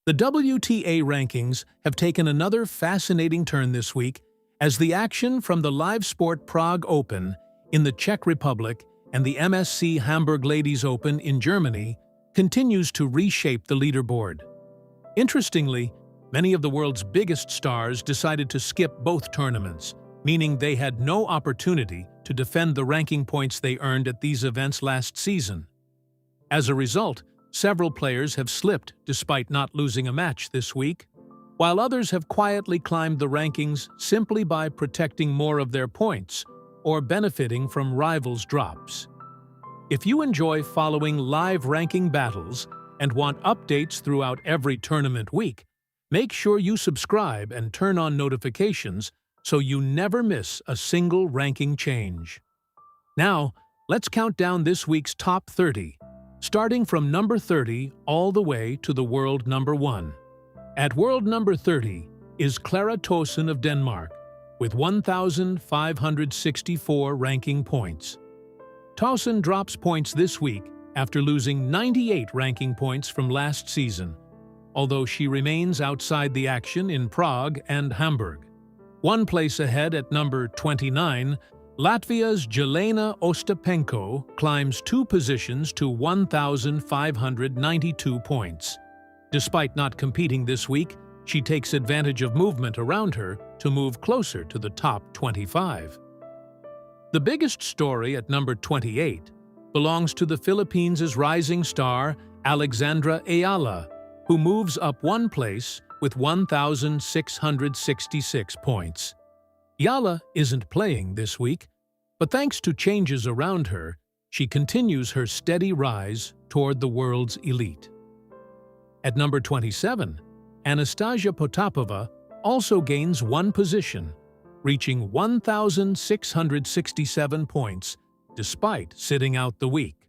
The WTA rankings have taken another fascinating turn this week as the action from the Livesport Prague Open in the Czech Republic and the MSC Hamburg Ladies Open in Germany continues to reshape the leaderboard. Interestingly, many of the world's biggest stars decided to skip both tournaments, meaning they had no opportunity to defend the ranking points they earned at these events last season. As a result, several players have slipped despite not losing a match this week, while others have quietly climbed the rankings simply by protecting more of their points or benefiting from rivals' drops. If you enjoy following live ranking battles and want updates throughout every tournament week, make sure you subscribe and turn on notifications so you never miss a single ranking change. Now, let's count down this week's top 30, starting from number 30 all the way to the world number 1. At world number 30 is Clara Tauson of Denmark, with 1,564 ranking points. Tauson drops points this week after losing 98 ranking points from last season, although she remains outside the action in Prague and Hamburg. One place ahead at number 29, Latvia's Elena Ostapenko climbs 2 positions to 1,592 points. Despite not competing this week, she takes advantage of movement around her to move closer to the top 25. The biggest story at number 28 belongs to the Philippines' rising star Alexandra Eala, who moves up 1 place with 1,666 points. Eala isn't playing this week, but thanks to changes around her, she continues her steady rise toward the world's elite. At number 27, Anastasia Potapova also gains 1 position, reaching 1,667 points despite sitting out the week.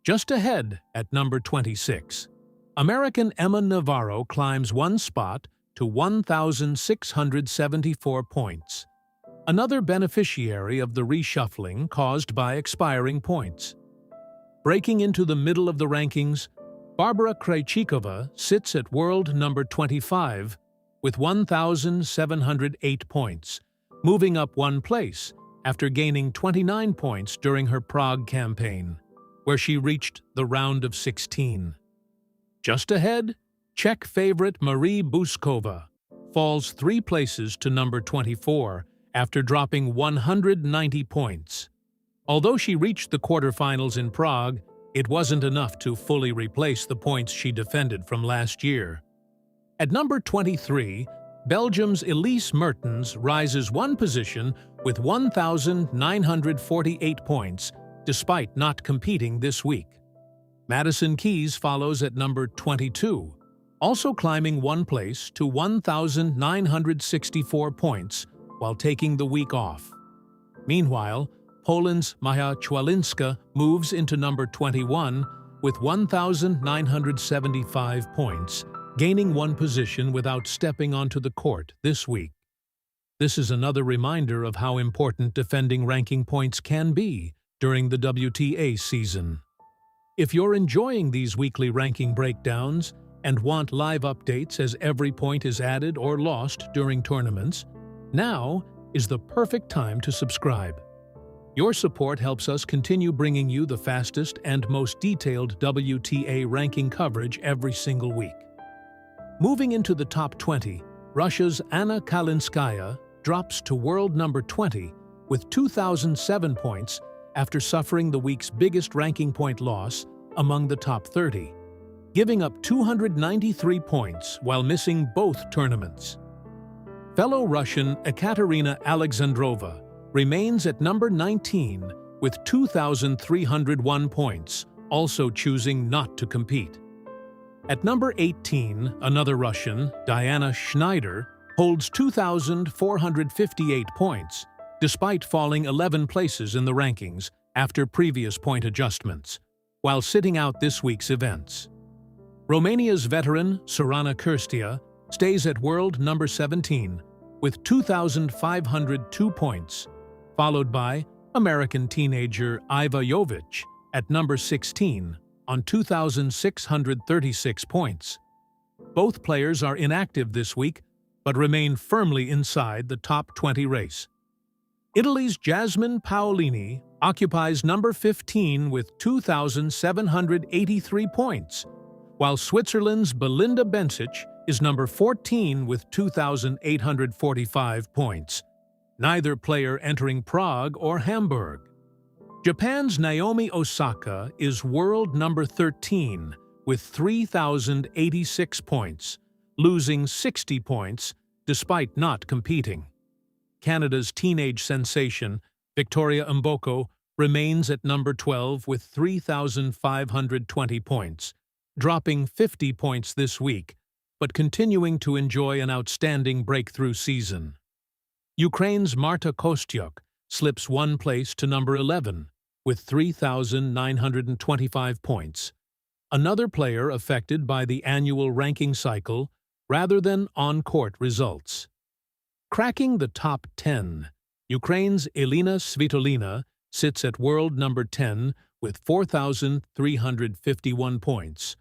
Just ahead at number 26, American Emma Navarro climbs 1 spot to 1,674 points, another beneficiary of the reshuffling caused by expiring points. Breaking into the middle of the rankings, Barbara Krejcikova sits at world number 25 with 1,708 points, moving up 1 place after gaining 29 points during her Prague campaign, where she reached the round of 16. Just ahead, Czech favorite Marie Buskova falls 3 places to number 24 after dropping 190 points. Although she reached the quarterfinals in Prague, it wasn't enough to fully replace the points she defended from last year. At number 23, Belgium's Elise Mertens rises 1 position with 1,948 points, despite not competing this week. Madison Keys follows at number 22, also climbing 1 place to 1,964 points while taking the week off. Meanwhile, Poland's Maja Chwalinska moves into number 21 with 1,975 points, gaining 1 position without stepping onto the court this week. This is another reminder of how important defending ranking points can be during the WTA season. If you're enjoying these weekly ranking breakdowns and want live updates as every point is added or lost during tournaments, now is the perfect time to subscribe. Your support helps us continue bringing you the fastest and most detailed WTA ranking coverage every single week. Moving into the top 20, Russia's Anna Kalinskaya drops to world number 20 with 2,007 points after suffering the week's biggest ranking point loss among the top 30, giving up 293 points while missing both tournaments. Fellow Russian Ekaterina Alexandrova remains at number 19 with 2,301 points, also choosing not to compete. At number 18, another Russian, Diana Schneider, holds 2,458 points, despite falling 11 places in the rankings after previous point adjustments, while sitting out this week's events. Romania's veteran, Sorana Cirstea, stays at world number 17 with 2,502 points, followed by American teenager Iva Jovic at number 16 on 2,636 points. Both players are inactive this week, but remain firmly inside the top 20 race. Italy's Jasmine Paolini occupies number 15 with 2,783 points, while Switzerland's Belinda Bencic is number 14 with 2,845 points, neither player entering Prague or Hamburg. Japan's Naomi Osaka is world number 13 with 3,086 points, losing 60 points despite not competing. Canada's teenage sensation, Victoria Mboko, remains at number 12 with 3,520 points, dropping 50 points this week, but continuing to enjoy an outstanding breakthrough season. Ukraine's Marta Kostyuk slips one place to number 11 with 3,925 points, another player affected by the annual ranking cycle rather than on-court results. Cracking the top 10, Ukraine's Elena Svitolina sits at world number 10 with 4,351 points,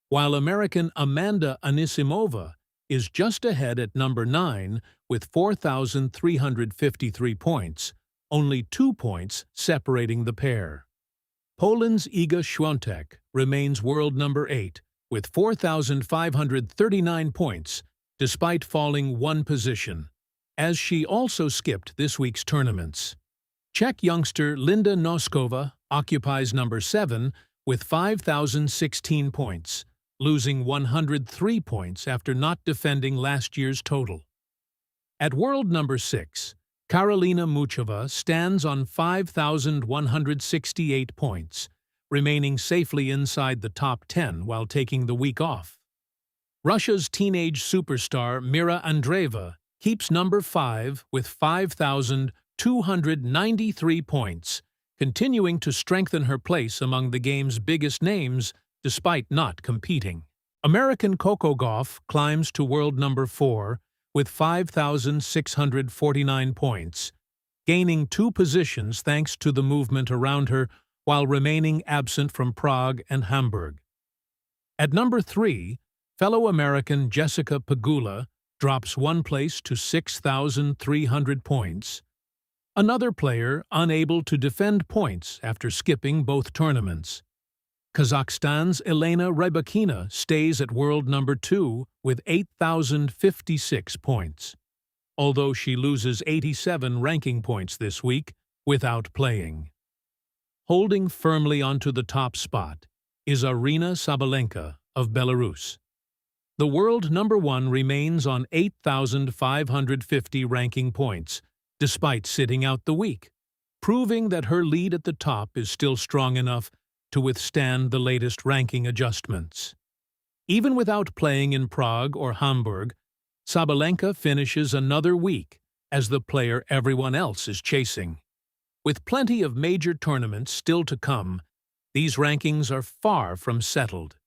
while American Amanda Anisimova is just ahead at number 9 with 4,353 points, only 2 points separating the pair. Poland's Iga Świątek remains world number 8 with 4,539 points, despite falling one position, as she also skipped this week's tournaments. Czech youngster Linda Noskova occupies number 7 with 5,016 points, losing 103 points after not defending last year's total. At world number 6, Karolina Muchova stands on 5,168 points, remaining safely inside the top 10 while taking the week off. Russia's teenage superstar Mirra Andreeva keeps number 5 with 5,293 points, continuing to strengthen her place among the game's biggest names despite not competing. American Coco Gauff climbs to world number 4 with 5,649 points, gaining 2 positions thanks to the movement around her while remaining absent from Prague and Hamburg. At number 3, fellow American Jessica Pegula drops 1 place to 6,300 points, another player unable to defend points after skipping both tournaments. Kazakhstan's Elena Rybakina stays at world number 2 with 8,056 points, although she loses 87 ranking points this week without playing. Holding firmly onto the top spot is Aryna Sabalenka of Belarus. The world number 1 remains on 8,550 ranking points, despite sitting out the week, proving that her lead at the top is still strong enough to withstand the latest ranking adjustments. Even without playing in Prague or Hamburg, Sabalenka finishes another week as the player everyone else is chasing. With plenty of major tournaments still to come, these rankings are far from settled.